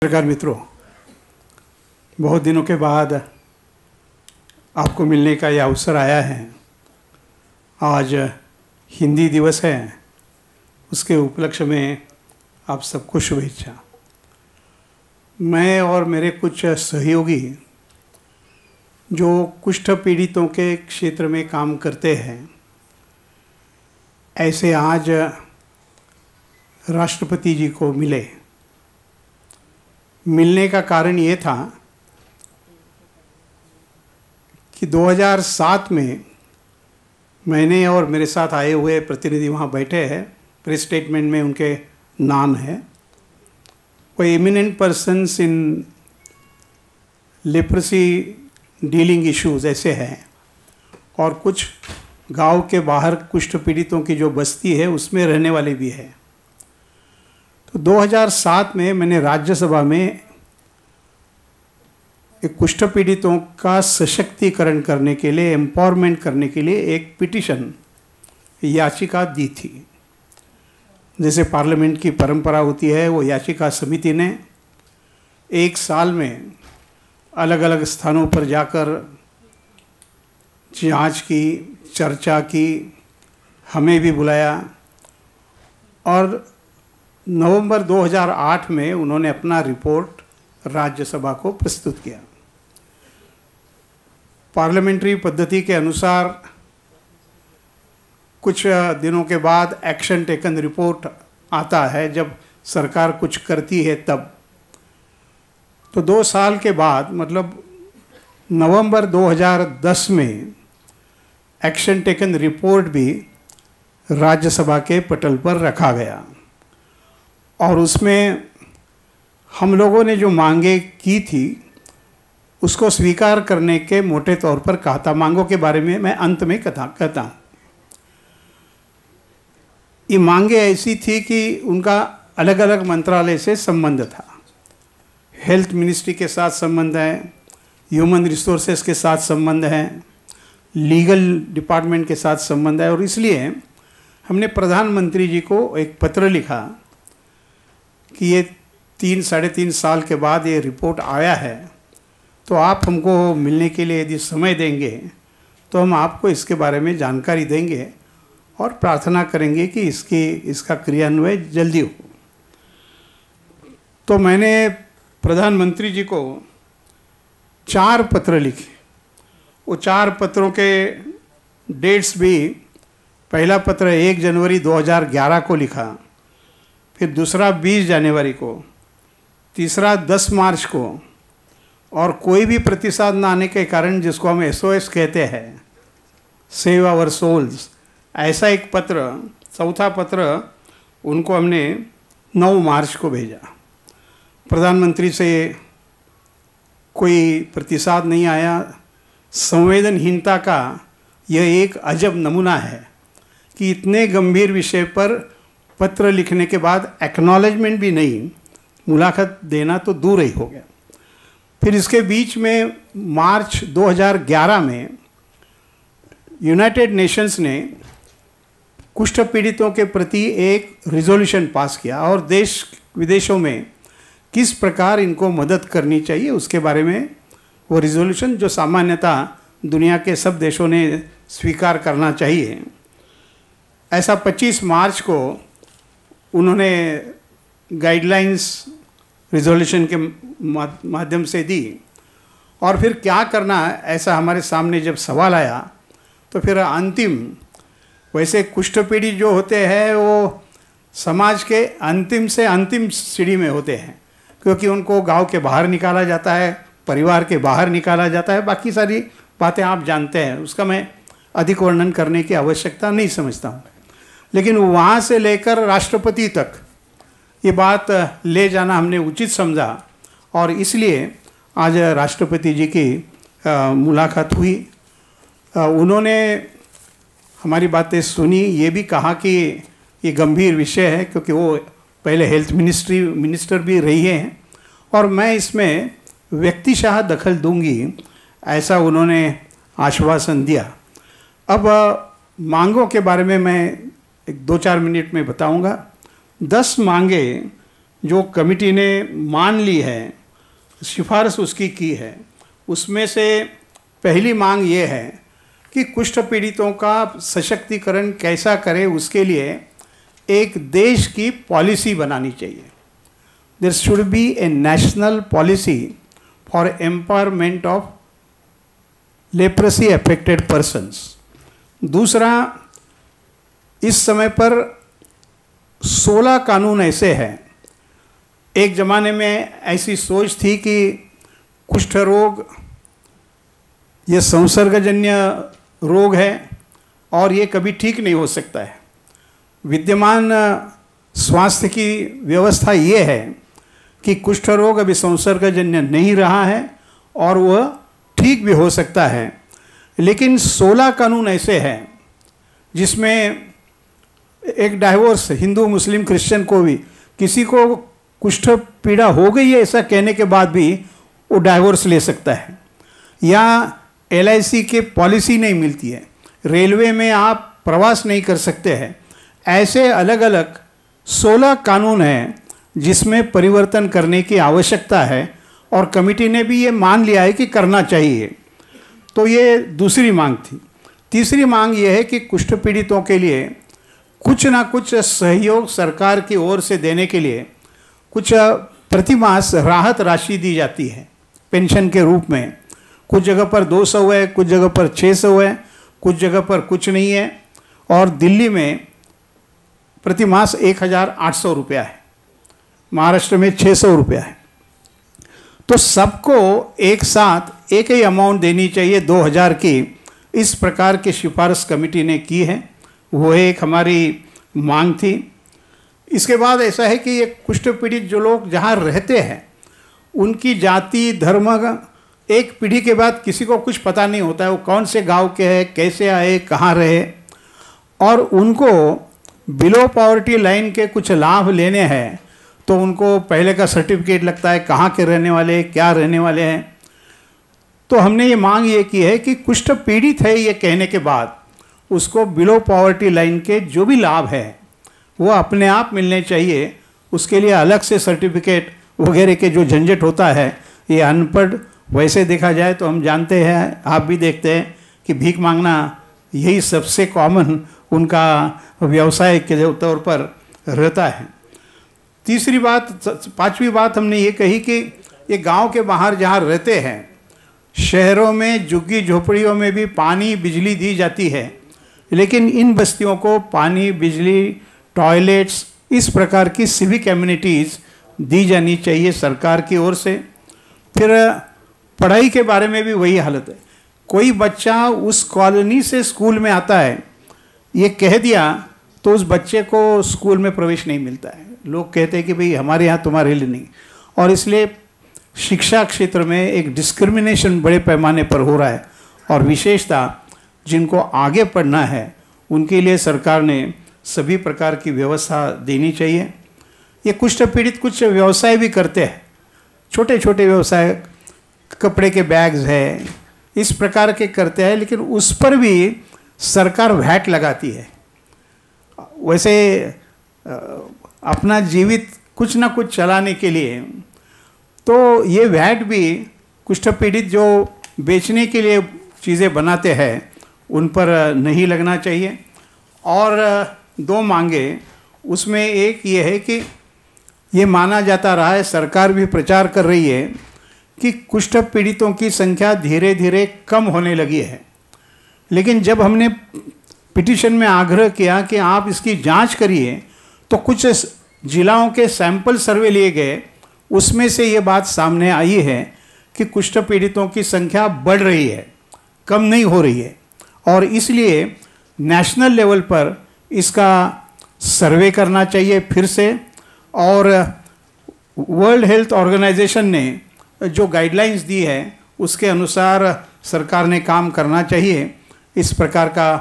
पत्रकार मित्रों, बहुत दिनों के बाद आपको मिलने का यह अवसर आया है। आज हिंदी दिवस है, उसके उपलक्ष्य में आप सबको शुभेच्छा। मैं और मेरे कुछ सहयोगी जो कुष्ठ पीड़ितों के क्षेत्र में काम करते हैं, ऐसे आज राष्ट्रपति जी को मिलने का कारण ये था कि 2007 में मैंने और मेरे साथ आए हुए प्रतिनिधि वहाँ बैठे हैं। प्रेस स्टेटमेंट में उनके नाम है। वो एमिनेंट पर्सन्स इन लेप्रेसी डीलिंग इश्यूज ऐसे हैं, और कुछ गांव के बाहर कुष्ठ पीड़ितों की जो बस्ती है उसमें रहने वाले भी हैं। तो 2007 में मैंने राज्यसभा में एक कुष्ठ पीड़ितों का सशक्तिकरण करने के लिए, एम्पावरमेंट करने के लिए एक पिटीशन, याचिका दी थी। जैसे पार्लियामेंट की परंपरा होती है, वो याचिका समिति ने एक साल में अलग अलग स्थानों पर जाकर जांच की, चर्चा की, हमें भी बुलाया, और नवंबर 2008 में उन्होंने अपना रिपोर्ट राज्यसभा को प्रस्तुत किया। पार्लियामेंट्री पद्धति के अनुसार कुछ दिनों के बाद एक्शन टेकन रिपोर्ट आता है, जब सरकार कुछ करती है तब। तो 2 साल के बाद, मतलब नवंबर 2010 में एक्शन टेकन रिपोर्ट भी राज्यसभा के पटल पर रखा गया, और उसमें हम लोगों ने जो मांगे की थी उसको स्वीकार करने के मोटे तौर पर कहा था। मांगों के बारे में मैं अंत में कहता हूँ। ये मांगे ऐसी थी कि उनका अलग अलग मंत्रालय से संबंध था। हेल्थ मिनिस्ट्री के साथ संबंध है, ह्यूमन रिसोर्सेज के साथ संबंध है, लीगल डिपार्टमेंट के साथ संबंध है, और इसलिए हमने प्रधानमंत्री जी को एक पत्र लिखा कि ये 3-3.5 साल के बाद ये रिपोर्ट आया है, तो आप हमको मिलने के लिए यदि समय देंगे तो हम आपको इसके बारे में जानकारी देंगे और प्रार्थना करेंगे कि इसका क्रियान्वयन जल्दी हो। तो मैंने प्रधानमंत्री जी को 4 पत्र लिखे। वो 4 पत्रों के डेट्स भी, पहला पत्र 1 जनवरी 2011 को लिखा, फिर दूसरा 20 जनवरी को, तीसरा 10 मार्च को, और कोई भी प्रतिसाद ना आने के कारण, जिसको हम SOS कहते हैं, सेव आवर सोल्स, ऐसा एक पत्र, चौथा पत्र उनको हमने 9 मार्च को भेजा। प्रधानमंत्री से कोई प्रतिसाद नहीं आया। संवेदनहीनता का यह एक अजब नमूना है कि इतने गंभीर विषय पर पत्र लिखने के बाद एक्नॉलेजमेंट भी नहीं, मुलाकात देना तो दूर ही हो गया। फिर इसके बीच में मार्च 2011 में यूनाइटेड नेशंस ने कुष्ठ पीड़ितों के प्रति एक रिजोल्यूशन पास किया, और देश विदेशों में किस प्रकार इनको मदद करनी चाहिए उसके बारे में वो रिजोल्यूशन, जो सामान्यतः दुनिया के सब देशों ने स्वीकार करना चाहिए, ऐसा 25 मार्च को उन्होंने गाइडलाइंस रिजोल्यूशन के माध्यम से दी। और फिर क्या करना है, ऐसा हमारे सामने जब सवाल आया, तो फिर अंतिम, वैसे कुष्ठ पीड़ित जो होते हैं वो समाज के अंतिम से अंतिम सीढ़ी में होते हैं, क्योंकि उनको गांव के बाहर निकाला जाता है, परिवार के बाहर निकाला जाता है। बाकी सारी बातें आप जानते हैं, उसका मैं अधिक वर्णन करने की आवश्यकता नहीं समझता हूँ। लेकिन वहाँ से लेकर राष्ट्रपति तक ये बात ले जाना हमने उचित समझा, और इसलिए आज राष्ट्रपति जी की मुलाकात हुई। उन्होंने हमारी बातें सुनी, ये भी कहा कि ये गंभीर विषय है, क्योंकि वो पहले हेल्थ मिनिस्टर भी रही हैं, और मैं इसमें व्यक्तिशः दखल दूंगी, ऐसा उन्होंने आश्वासन दिया। अब मांगों के बारे में मैं 2-4 मिनट में बताऊंगा। 10 मांगे जो कमिटी ने मान ली है, सिफारिश उसकी की है, उसमें से पहली मांग ये है कि कुष्ठ पीड़ितों का सशक्तिकरण कैसा करे, उसके लिए एक देश की पॉलिसी बनानी चाहिए। There should be a national policy for empowerment of leprosy affected persons. दूसरा, इस समय पर 16 कानून ऐसे हैं। एक ज़माने में ऐसी सोच थी कि कुष्ठ रोग ये संसर्गजन्य रोग है और ये कभी ठीक नहीं हो सकता है। विद्यमान स्वास्थ्य की व्यवस्था ये है कि कुष्ठ रोग अभी संसर्गजन्य नहीं रहा है और वह ठीक भी हो सकता है। लेकिन 16 कानून ऐसे हैं जिसमें एक डाइवोर्स, हिंदू मुस्लिम क्रिश्चियन को भी, किसी को कुष्ठ पीड़ा हो गई है ऐसा कहने के बाद भी वो डाइवोर्स ले सकता है, या LIC के पॉलिसी नहीं मिलती है, रेलवे में आप प्रवास नहीं कर सकते हैं। ऐसे अलग अलग 16 कानून हैं जिसमें परिवर्तन करने की आवश्यकता है और कमिटी ने भी ये मान लिया है कि करना चाहिए। तो ये दूसरी मांग थी। तीसरी मांग ये है कि कुष्ठ पीड़ितों के लिए कुछ ना कुछ सहयोग सरकार की ओर से देने के लिए कुछ प्रतिमास राहत राशि दी जाती है पेंशन के रूप में। कुछ जगह पर 200 है, कुछ जगह पर 600 है, कुछ जगह पर कुछ नहीं है, और दिल्ली में प्रतिमास 1800 रुपया है, महाराष्ट्र में 600 रुपया है। तो सबको एक साथ एक ही अमाउंट देनी चाहिए 2000 की, इस प्रकार की सिफारिश कमेटी ने की है। वो एक हमारी मांग थी। इसके बाद ऐसा है कि ये कुष्ठ पीड़ित जो लोग जहाँ रहते हैं उनकी जाति धर्म एक पीढ़ी के बाद किसी को कुछ पता नहीं होता है, वो कौन से गांव के हैं, कैसे आए, कहाँ रहे, और उनको बिलो पॉवर्टी लाइन के कुछ लाभ लेने हैं तो उनको पहले का सर्टिफिकेट लगता है, कहाँ के रहने वाले, क्या रहने वाले हैं। तो हमने ये मांग ये की है कि कुष्ठ पीड़ित है ये कहने के बाद उसको बिलो पॉवर्टी लाइन के जो भी लाभ है वो अपने आप मिलने चाहिए। उसके लिए अलग से सर्टिफिकेट वगैरह के जो झंझट होता है, ये अनपढ़, वैसे देखा जाए तो हम जानते हैं, आप भी देखते हैं कि भीख मांगना यही सबसे कॉमन उनका व्यवसाय के तौर पर रहता है। तीसरी बात, पांचवी बात हमने ये कही कि ये गांव के बाहर जहाँ रहते हैं, शहरों में झुग्गी झोपड़ियों में भी पानी बिजली दी जाती है, लेकिन इन बस्तियों को पानी, बिजली, टॉयलेट्स, इस प्रकार की सिविक एमिनिटीज़ दी जानी चाहिए सरकार की ओर से। फिर पढ़ाई के बारे में भी वही हालत है। कोई बच्चा उस कॉलोनी से स्कूल में आता है, ये कह दिया तो उस बच्चे को स्कूल में प्रवेश नहीं मिलता है। लोग कहते हैं कि भाई हमारे यहाँ तुम्हारे लिए नहीं, और इसलिए शिक्षा क्षेत्र में एक डिस्क्रिमिनेशन बड़े पैमाने पर हो रहा है। और विशेषता जिनको आगे पढ़ना है उनके लिए सरकार ने सभी प्रकार की व्यवस्था देनी चाहिए। ये कुष्ठ पीड़ित कुछ व्यवसाय भी करते हैं, छोटे छोटे व्यवसाय, कपड़े के बैग्स है, इस प्रकार के करते हैं, लेकिन उस पर भी सरकार वैट लगाती है। वैसे अपना जीवित कुछ ना कुछ चलाने के लिए तो ये वैट भी कुष्ठ पीड़ित जो बेचने के लिए चीज़ें बनाते हैं उन पर नहीं लगना चाहिए। और 2 मांगे, उसमें एक ये है कि ये माना जाता रहा है, सरकार भी प्रचार कर रही है कि कुष्ठ पीड़ितों की संख्या धीरे धीरे कम होने लगी है। लेकिन जब हमने पिटीशन में आग्रह किया कि आप इसकी जांच करिए तो कुछ जिलाओं के सैंपल सर्वे लिए गए, उसमें से ये बात सामने आई है कि कुष्ठ पीड़ितों की संख्या बढ़ रही है, कम नहीं हो रही है। और इसलिए नेशनल लेवल पर इसका सर्वे करना चाहिए फिर से। और वर्ल्ड हेल्थ ऑर्गेनाइजेशन ने जो गाइडलाइंस दी है उसके अनुसार सरकार ने काम करना चाहिए। इस प्रकार का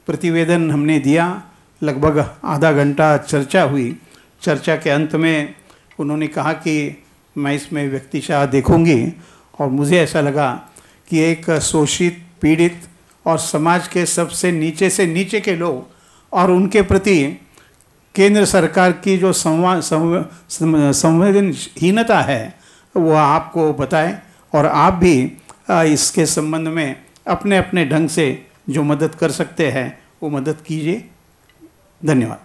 प्रतिवेदन हमने दिया। लगभग आधा घंटा चर्चा हुई। चर्चा के अंत में उन्होंने कहा कि मैं इसमें व्यक्तिशः देखूंगी, और मुझे ऐसा लगा कि एक शोषित, पीड़ित और समाज के सबसे नीचे से नीचे के लोग और उनके प्रति केंद्र सरकार की जो संवेदनहीनता है वो आपको बताएं, और आप भी इसके संबंध में अपने अपने ढंग से जो मदद कर सकते हैं वो मदद कीजिए। धन्यवाद।